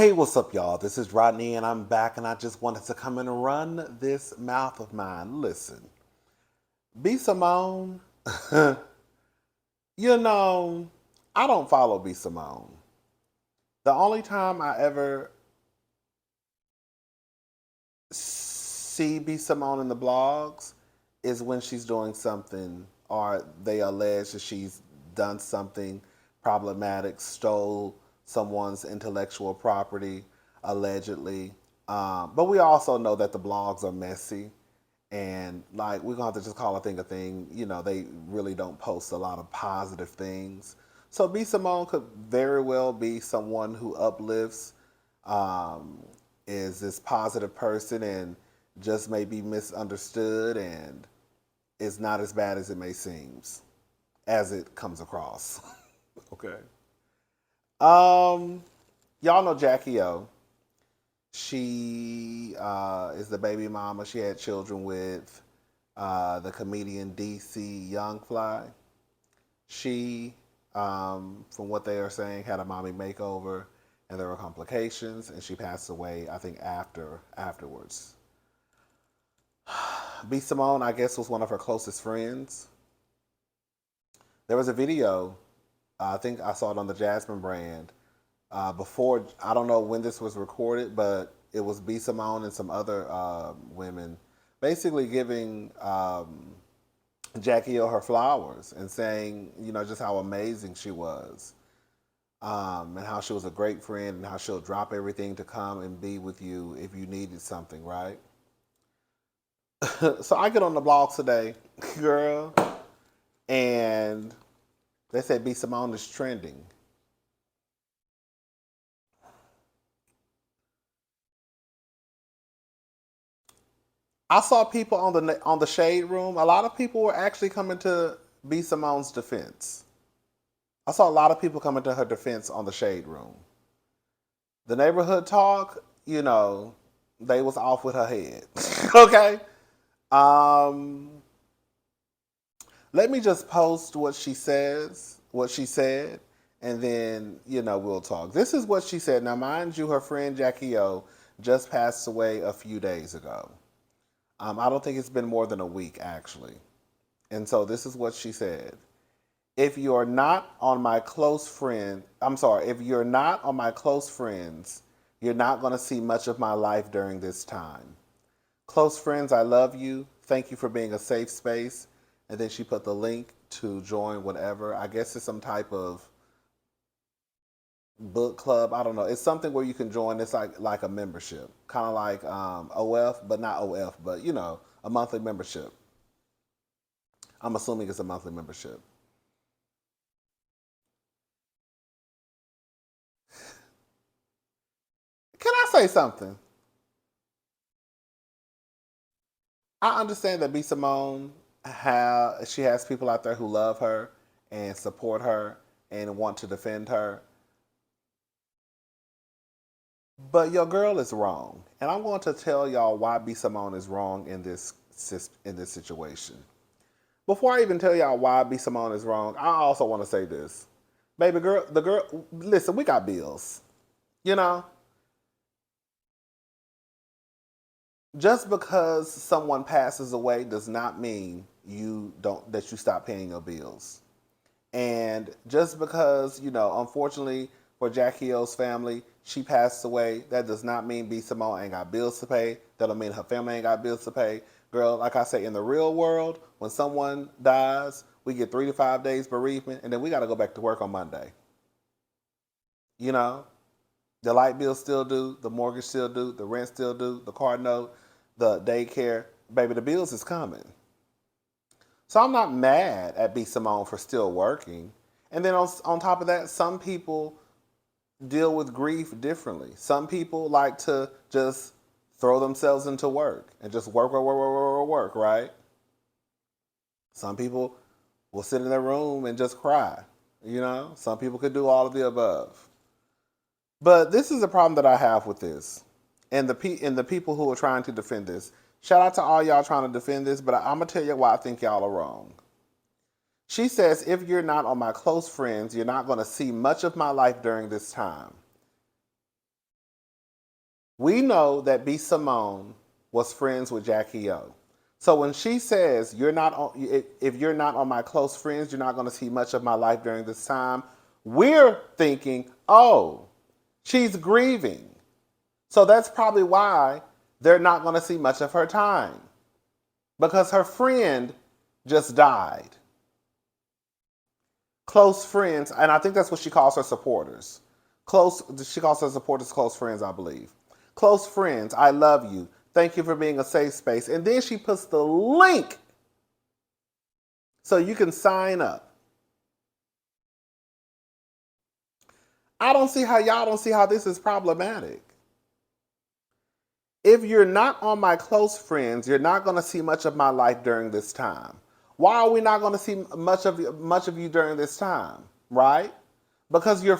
Hey, what's up, y'all? This is Rodney, and I'm back, and I just wanted to come and run this mouth of mine. Listen, B. Simone, you know, I don't follow B. Simone. The only time I ever see B. Simone in the blogs is when she's doing something, or they allege that she's done something problematic, stole someone's intellectual property, allegedly. But we also know that the blogs are messy. And like we're gonna have to just call a thing a thing. You know, they really don't post a lot of positive things. So B. Simone could very well be someone who uplifts, um, is this positive person, and just may be misunderstood, and is not as bad as it may seem, as it comes across. Okay. Um, y'all know Jackie O. She is the baby mama. She had children with the comedian DC Young Fly. She, from what they are saying, had a mommy makeover, and there were complications, and she passed away, I think, afterwards. B. Simone, I guess, was one of her closest friends. There was a video, I think I saw it on the Jasmine brand, before, I don't know when this was recorded, but it was B. Simone and some other women basically giving Jackie O her flowers and saying, you know, just how amazing she was, and how she was a great friend, and how she'll drop everything to come and be with you if you needed something, right? So I get on the blog today, girl, and they said B. Simone is trending. I saw people on the shade room. A lot of people were actually coming to B. Simone's defense. I saw a lot of people coming to her defense on the shade room. The neighborhood talk, you know, they was off with her head. Okay. Um, Let me just post what she said, and then we'll talk. This is what she said. Now, mind you, her friend Jackie O just passed away a few days ago. I don't think it's been more than a week, actually. And so this is what she said. If you're not on my close friend, I'm sorry, if you're not on my close friends, you're not going to see much of my life during this time. Close friends, I love you. Thank you for being a safe space. And then she put the link to join whatever. I guess it's some type of book club. I don't know. It's something where you can join. It's like a membership, kind of like OF, but not OF, but a monthly membership. I'm assuming it's a monthly membership. Can I say something? I understand that B. Simone, she has people out there who love her and support her and want to defend her. But your girl is wrong, and I'm going to tell y'all why B. Simone is wrong in this situation. Before I even tell y'all why B. Simone is wrong, I also want to say this, baby girl. The girl, listen, we got bills. You know, just because someone passes away does not mean you stop paying your bills. And just because, unfortunately for Jackie O's family, she passed away, that does not mean B. Simone ain't got bills to pay. That don't mean her family ain't got bills to pay. Girl, like I say, in the real world, when someone dies, we get 3 to 5 days bereavement, and then we got to go back to work on Monday. You know, the light bill still due, the mortgage still due, the rent still due, the car note, the daycare. Baby, the bills is coming. So I'm not mad at B. Simone for still working. And then on top of that, some people deal with grief differently. Some people like to just throw themselves into work and just work, right? Some people will sit in their room and just cry. Some people could do all of the above. But this is a problem that I have with this, and the people who are trying to defend this. Shout out to all y'all trying to defend this, but I'm gonna tell you why I think y'all are wrong. She says, if you're not on my close friends, you're not gonna see much of my life during this time. We know that B. Simone was friends with Jackie O. So when she says you're not on, if you're not on my close friends, you're not going to see much of my life during this time. We're thinking, oh, she's grieving. So that's probably why they're not going to see much of her time. Because her friend just died. Close friends, and I think that's what she calls her supporters. She calls her supporters close friends, I believe. Close friends, I love you. Thank you for being a safe space. And then she puts the link so you can sign up. I don't see how y'all don't see how this is problematic. If you're not on my close friends, you're not going to see much of my life during this time. Why are we not going to see much of you during this time, right? Because you're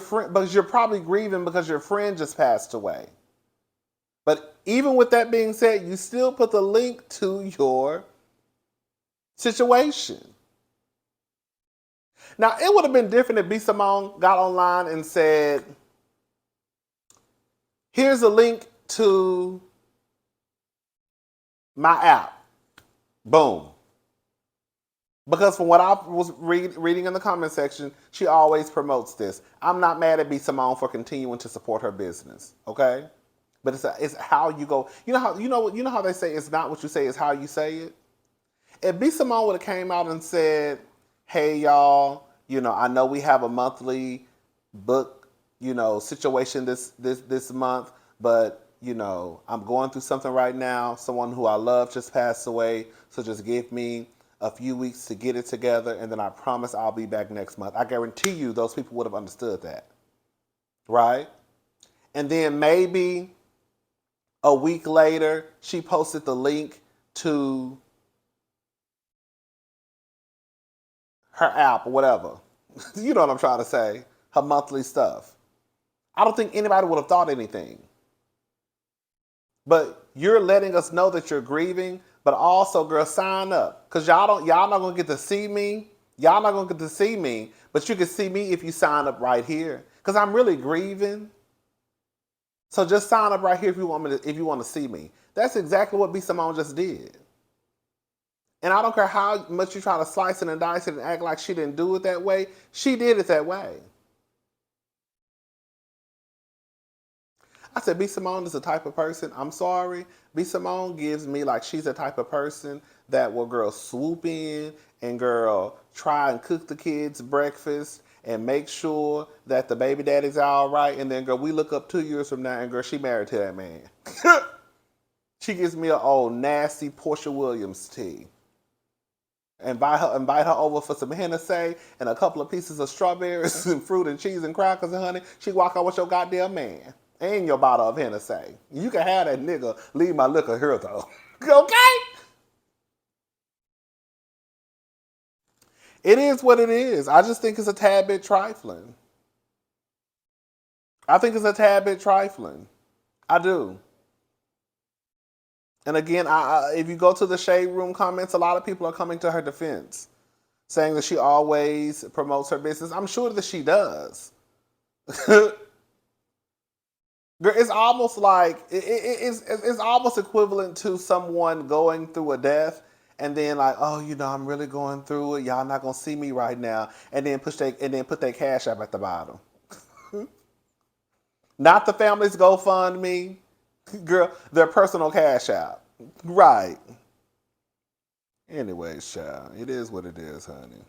probably grieving because your friend just passed away. But even with that being said, you still put the link to your situation. Now, it would have been different if B. Simone got online and said, here's a link to my app. Boom. Because from what I was reading in the comment section, she always promotes this. I'm not mad at B. Simone for continuing to support her business, okay? But it's how you go. You know how they say it's not what you say, it's how you say it. If B. Simone would have came out and said, "Hey y'all, I know we have a monthly book, situation this month, but I'm going through something right now. Someone who I love just passed away, so just give me a few weeks to get it together, and then I promise I'll be back next month." I guarantee you those people would have understood that, right? And then maybe a week later, she posted the link to her app or whatever. You know what I'm trying to say? Her monthly stuff. I don't think anybody would have thought anything. But you're letting us know that you're grieving, but also, girl, sign up. Because y'all not going to get to see me. Y'all not going to get to see me, but you can see me if you sign up right here. Because I'm really grieving. So just sign up right here if you want to see me. That's exactly what B. Simone just did. And I don't care how much you try to slice it and dice it and act like she didn't do it that way. She did it that way. I said, B. Simone is the type of person, I'm sorry, B. Simone gives me like she's the type of person that will, girl, swoop in and, girl, try and cook the kids breakfast and make sure that the baby daddy's all right. And then, girl, we look up 2 years from now and, girl, she married to that man. She gives me an old nasty Portia Williams tea. Invite her over for some Hennessy and a couple of pieces of strawberries and fruit and cheese and crackers and honey. She walk out with your goddamn man and your bottle of Hennessy. You can have that nigga. Leave my liquor here though. Okay? It is what it is. I just think it's a tad bit trifling. I do. And again, if you go to the Shade Room comments, a lot of people are coming to her defense, saying that she always promotes her business. I'm sure that she does. It's almost like, it's almost equivalent to someone going through a death and then like, oh, I'm really going through it. Y'all not going to see me right now. And then put their cash app at the bottom. Not the family's GoFundMe. Girl, their personal cash app. Right. Anyways, child, it is what it is, honey.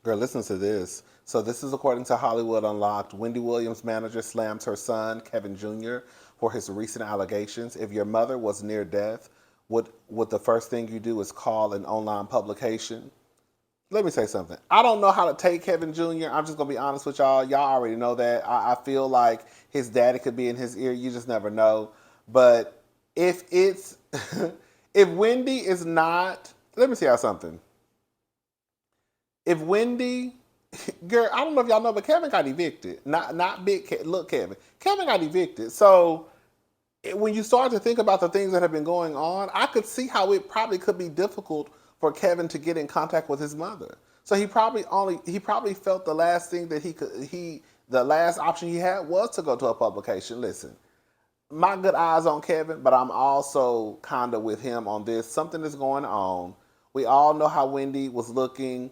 Girl, listen to this. So this is according to Hollywood Unlocked. Wendy Williams' manager slams her son, Kevin Jr., for his recent allegations. If your mother was near death, would the first thing you do is call an online publication? Let me say something. I don't know how to take Kevin Jr. I'm just going to be honest with y'all. Y'all already know that. I feel like his daddy could be in his ear. You just never know. But if it's, if Wendy is not, let me see y'all something. If Wendy, girl, I don't know if y'all know, but Kevin got evicted. Not big, look, Kevin. Kevin got evicted. So when you start to think about the things that have been going on, I could see how it probably could be difficult for Kevin to get in contact with his mother. So he probably felt the last thing that the last option he had was to go to a publication. Listen, my good eyes on Kevin, but I'm also kind of with him on this. Something is going on. We all know how Wendy was looking,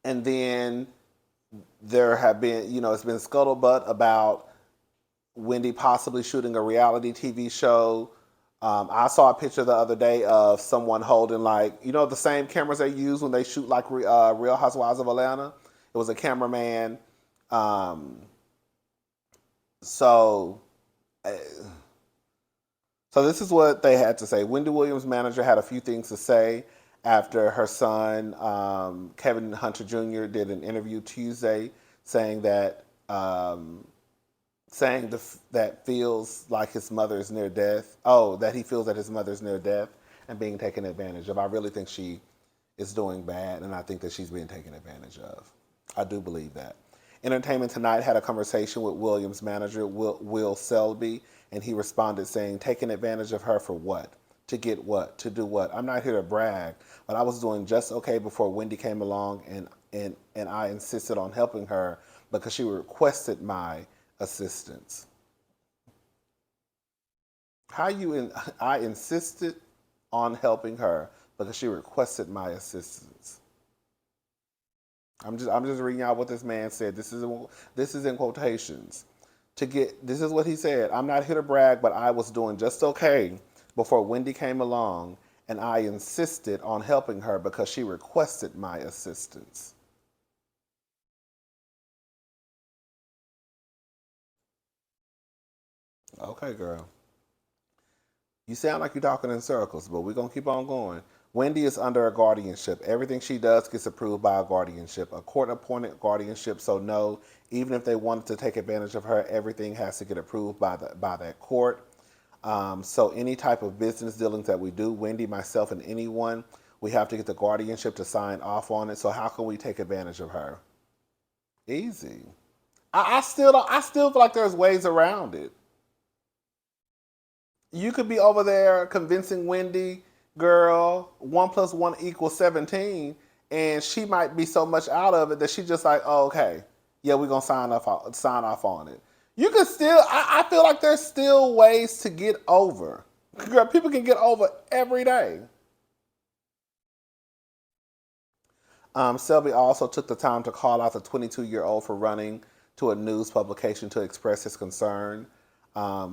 and then there have been, it's been scuttlebutt about Wendy possibly shooting a reality TV show. I saw a picture the other day of someone holding, like, the same cameras they use when they shoot like Real Housewives of Atlanta. It was a cameraman. Um, so, uh, so this is what they had to say. Wendy Williams' manager had a few things to say after her son, Kevin Hunter Jr., did an interview Tuesday saying that that feels like his mother is near death. Oh, that he feels that his mother is near death and being taken advantage of. I really think she is doing bad, and I think that she's being taken advantage of. I do believe that. Entertainment Tonight had a conversation with Williams' manager, Will Selby, and he responded saying, taking advantage of her for what? To get what? To do what? I'm not here to brag, but I was doing just okay before Wendy came along, and I insisted on helping her because she requested my assistance. I insisted on helping her because she requested my assistance. I'm just reading out what this man said. This is in quotations. This is what he said. I'm not here to brag, but I was doing just okay before Wendy came along, and I insisted on helping her because she requested my assistance. Okay, girl. You sound like you're talking in circles, but we're going to keep on going. Wendy is under a guardianship. Everything she does gets approved by a guardianship, a court appointed guardianship. So, no, even if they wanted to take advantage of her, everything has to get approved by that court. So, any type of business dealings that we do, Wendy, myself, and anyone, we have to get the guardianship to sign off on it. So, how can we take advantage of her? Easy. I still feel like there's ways around it. You could be over there convincing Wendy, girl, 1 + 1 = 17, and she might be so much out of it that she just like, oh, okay, yeah, we're gonna sign off on it. You can still, I feel like there's still ways to get over. Girl, people can get over every day. Selby also took the time to call out the 22-year-old for running to a news publication to express his concern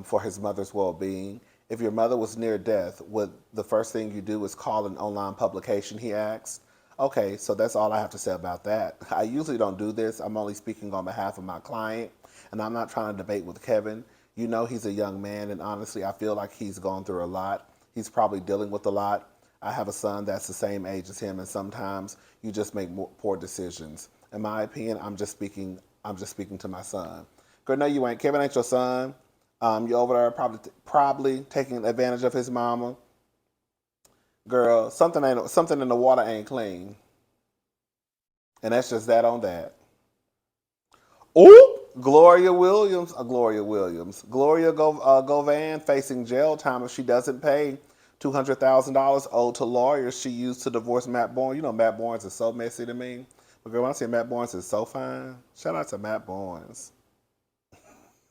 for his mother's well-being. If your mother was near death, would the first thing you do is call an online publication, he asked. Okay, so that's all I have to say about that. I usually don't do this. I'm only speaking on behalf of my client, and I'm not trying to debate with Kevin. You know he's a young man, and honestly, I feel like he's gone through a lot. He's probably dealing with a lot. I have a son that's the same age as him, and sometimes you just make poor decisions. In my opinion, I'm just speaking. I'm just speaking to my son. Girl, no, you ain't. Kevin ain't your son. You over there probably taking advantage of his mama. Girl, something in the water ain't clean, and that's just that on that. Ooh, Gloria Govan facing jail time if she doesn't pay $200,000 owed to lawyers she used to divorce Matt Bourne. You know Matt Bourne is so messy to me, but girl, when I say Matt Bourne is so fine, shout out to Matt Bourne.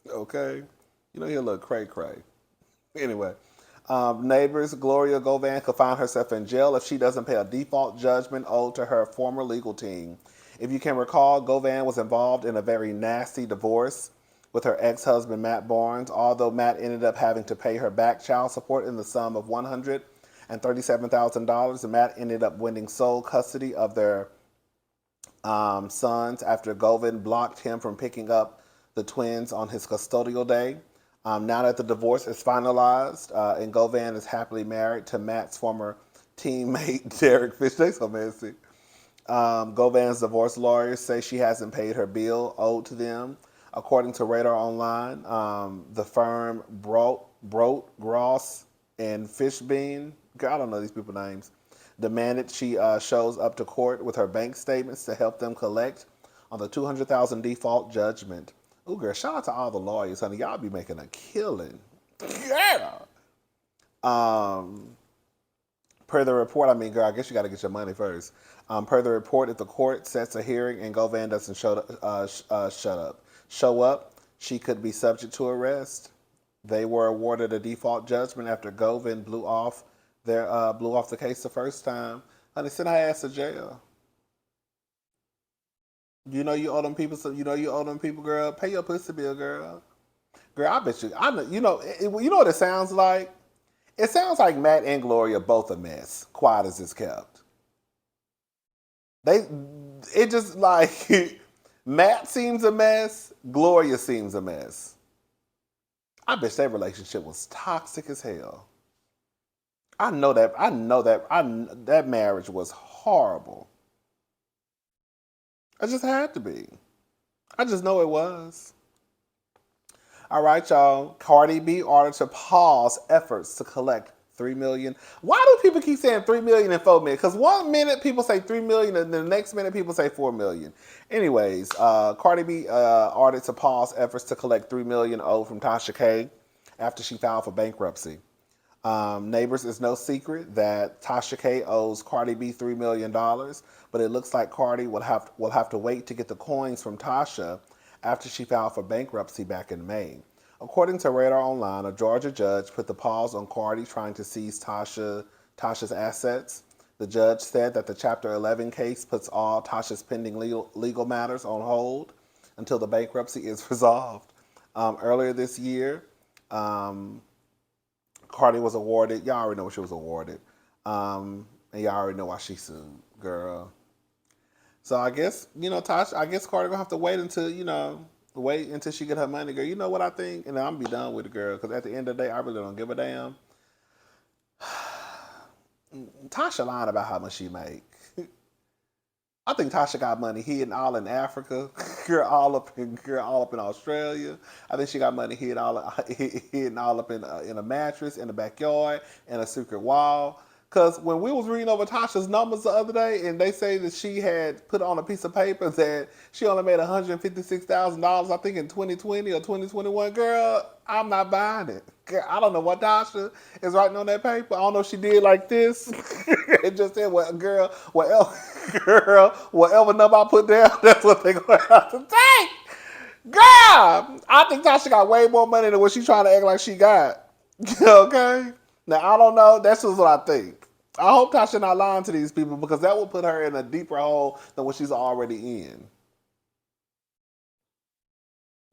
Okay, he a little cray cray. Anyway, neighbors, Gloria Govan could find herself in jail if she doesn't pay a default judgment owed to her former legal team. If you can recall, Govan was involved in a very nasty divorce with her ex-husband, Matt Barnes, although Matt ended up having to pay her back child support in the sum of $137,000, and Matt ended up winning sole custody of their sons after Govan blocked him from picking up the twins on his custodial day. Now that the divorce is finalized, and Govan is happily married to Matt's former teammate, Derek Fish. They so messy. Govan's divorce lawyers say she hasn't paid her bill owed to them. According to Radar Online, the firm Gross and Fishbein, I don't know these people's names, demanded she shows up to court with her bank statements to help them collect on the $200,000 default judgment. Ooh, girl, shout out to all the lawyers, honey. Y'all be making a killing. Yeah. Um, Per the report, I mean, girl, I guess you got to get your money first. Per the report, if the court sets a hearing and Govan doesn't show up, she could be subject to arrest. They were awarded a default judgment after Govan blew off the case the first time. Honey, send her ass to jail. You know you owe them people. So you know you owe them people, girl. Pay your pussy bill, girl. Girl, I bet you. I know. You know what it sounds like. It sounds like Matt and Gloria both a mess. Quiet as it's kept. They. It just like Matt seems a mess. Gloria seems a mess. I bet their relationship was toxic as hell. I know that. I know that. That marriage was horrible. I just had to be. I just know it was. All right, y'all. Cardi B ordered to pause efforts to collect 3 million. Why do people keep saying 3 million and 4 million? Because 1 minute people say 3 million and the next minute people say 4 million. Anyways, Cardi B ordered to pause efforts to collect 3 million owed from Tasha K after she filed for bankruptcy. Neighbors, it's no secret that Tasha K owes Cardi B $3 million, but it looks like Cardi will have to wait to get the coins from Tasha after she filed for bankruptcy back in May. According to Radar Online, a Georgia judge put the pause on Cardi trying to seize Tasha's assets. The judge said that the Chapter 11 case puts all Tasha's pending legal matters on hold until the bankruptcy is resolved. Earlier this year, Cardi was awarded. Y'all already know what she was awarded, and y'all already know why she sued, girl. So I guess Tasha. I guess Cardi gonna have to wait until she get her money, girl. You know what I think, and I'm gonna be done with it, girl. Because at the end of the day, I really don't give a damn. Tasha lying about how much she make. I think Tasha got money hidden all in Africa, girl, all up in Australia. I think she got money hidden all up in a mattress in the backyard and a secret wall. Cause when we was reading over Tasha's numbers the other day, and they say that she had put on a piece of paper that she only made $156,000, I think in 2020 or 2021. Girl, I'm not buying it. Girl, I don't know what Tasha is writing on that paper. I don't know if she did like this. It just said, "Well, girl, whatever number I put down, that's what they're gonna have to take." Girl, I think Tasha got way more money than what she's trying to act like she got. Okay. Now, I don't know. That's just what I think. I hope Tasha not lying to these people because that will put her in a deeper hole than what she's already in.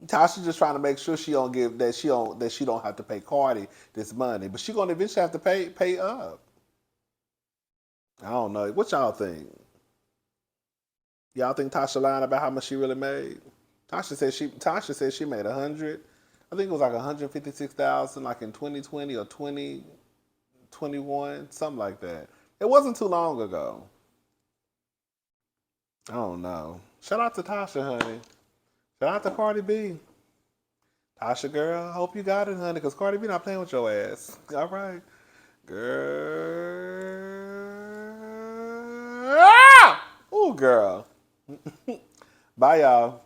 Tasha just trying to make sure she don't give that she don't have to pay Cardi this money, but she gonna eventually have to pay up. I don't know. What y'all think? Y'all think Tasha lying about how much she really made? Tasha said she made 100. I think it was like 156,000, like in 2020 or 2021, something like that. It wasn't too long ago. I don't know. Shout out to Tasha, honey. Shout out to Cardi B. Tasha, girl, hope you got it, honey, because Cardi B not playing with your ass. All right. Girl. Ooh, girl. Bye, y'all.